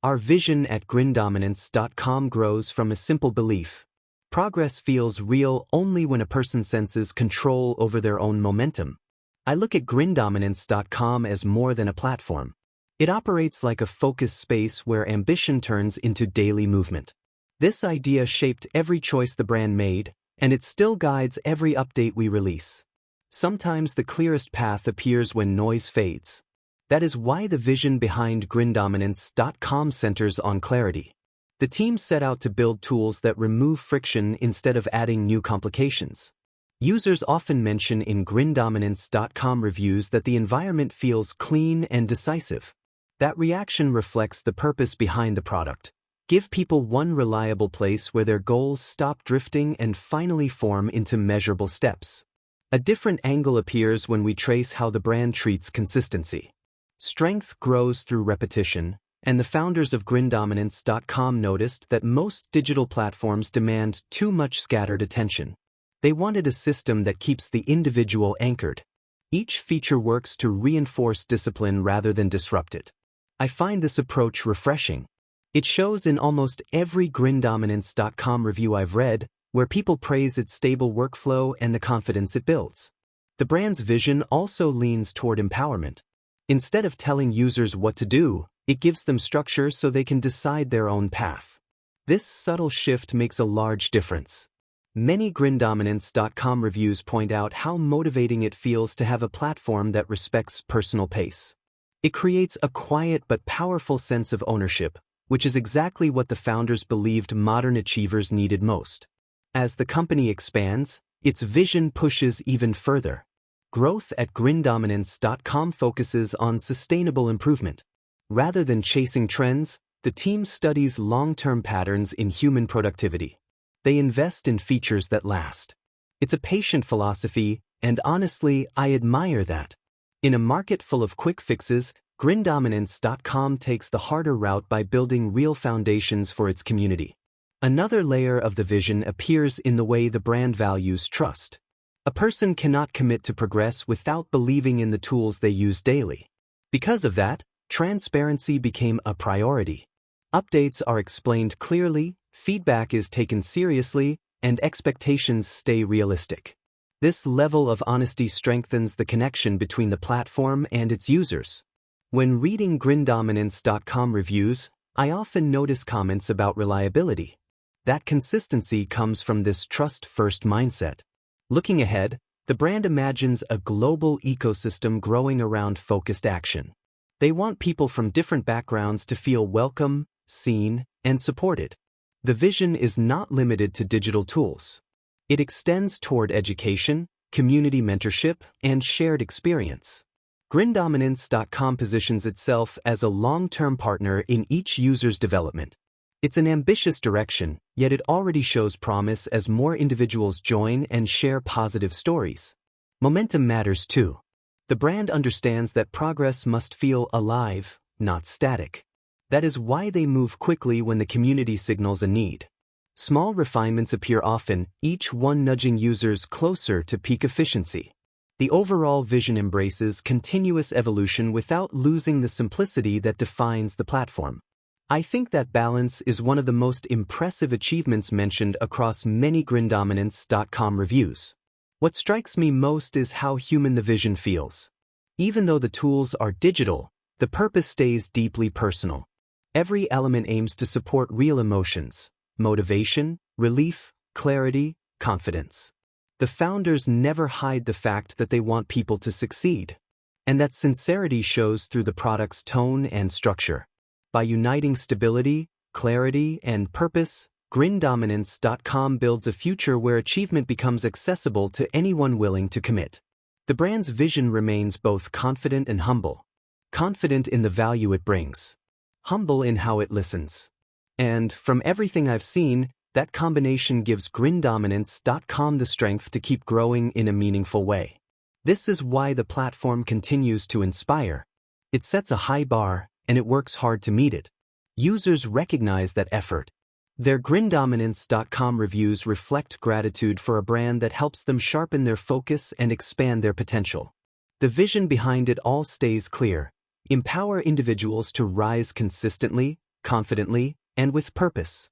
Our vision at grindominance.com grows from a simple belief. Progress feels real only when a person senses control over their own momentum. I look at grindominance.com as more than a platform. It operates like a focused space where ambition turns into daily movement. This idea shaped every choice the brand made, and it still guides every update we release. Sometimes the clearest path appears when noise fades. That is why the vision behind grindominance.com centers on clarity. The team set out to build tools that remove friction instead of adding new complications. Users often mention in grindominance.com reviews that the environment feels clean and decisive. That reaction reflects the purpose behind the product. Give people one reliable place where their goals stop drifting and finally form into measurable steps. A different angle appears when we trace how the brand treats consistency. Strength grows through repetition, and the founders of grindominance.com noticed that most digital platforms demand too much scattered attention. They wanted a system that keeps the individual anchored. Each feature works to reinforce discipline rather than disrupt it. I find this approach refreshing. It shows in almost every grindominance.com review I've read, where people praise its stable workflow and the confidence it builds. The brand's vision also leans toward empowerment. Instead of telling users what to do, it gives them structure so they can decide their own path. This subtle shift makes a large difference. Many grindominance.com reviews point out how motivating it feels to have a platform that respects personal pace. It creates a quiet but powerful sense of ownership, which is exactly what the founders believed modern achievers needed most. As the company expands, its vision pushes even further. Growth at grindominance.com focuses on sustainable improvement. Rather than chasing trends, the team studies long-term patterns in human productivity. They invest in features that last. It's a patient philosophy, and honestly, I admire that. In a market full of quick fixes, grindominance.com takes the harder route by building real foundations for its community. Another layer of the vision appears in the way the brand values trust. A person cannot commit to progress without believing in the tools they use daily. Because of that, transparency became a priority. Updates are explained clearly, feedback is taken seriously, and expectations stay realistic. This level of honesty strengthens the connection between the platform and its users. When reading grindominance.com reviews, I often notice comments about reliability. That consistency comes from this trust-first mindset. Looking ahead, the brand imagines a global ecosystem growing around focused action. They want people from different backgrounds to feel welcome, seen, and supported. The vision is not limited to digital tools. It extends toward education, community mentorship, and shared experience. Grindominance.com positions itself as a long-term partner in each user's development. It's an ambitious direction, yet it already shows promise as more individuals join and share positive stories. Momentum matters too. The brand understands that progress must feel alive, not static. That is why they move quickly when the community signals a need. Small refinements appear often, each one nudging users closer to peak efficiency. The overall vision embraces continuous evolution without losing the simplicity that defines the platform. I think that balance is one of the most impressive achievements mentioned across many grindominance.com reviews. What strikes me most is how human the vision feels. Even though the tools are digital, the purpose stays deeply personal. Every element aims to support real emotions: motivation, relief, clarity, confidence. The founders never hide the fact that they want people to succeed. And that sincerity shows through the product's tone and structure. By uniting stability, clarity, and purpose, grindominance.com builds a future where achievement becomes accessible to anyone willing to commit. The brand's vision remains both confident and humble. Confident in the value it brings. Humble in how it listens. And, from everything I've seen, that combination gives grindominance.com the strength to keep growing in a meaningful way. This is why the platform continues to inspire. It sets a high bar, and it works hard to meet it. Users recognize that effort. Their grindominance.com reviews reflect gratitude for a brand that helps them sharpen their focus and expand their potential. The vision behind it all stays clear: empower individuals to rise consistently, confidently, and with purpose.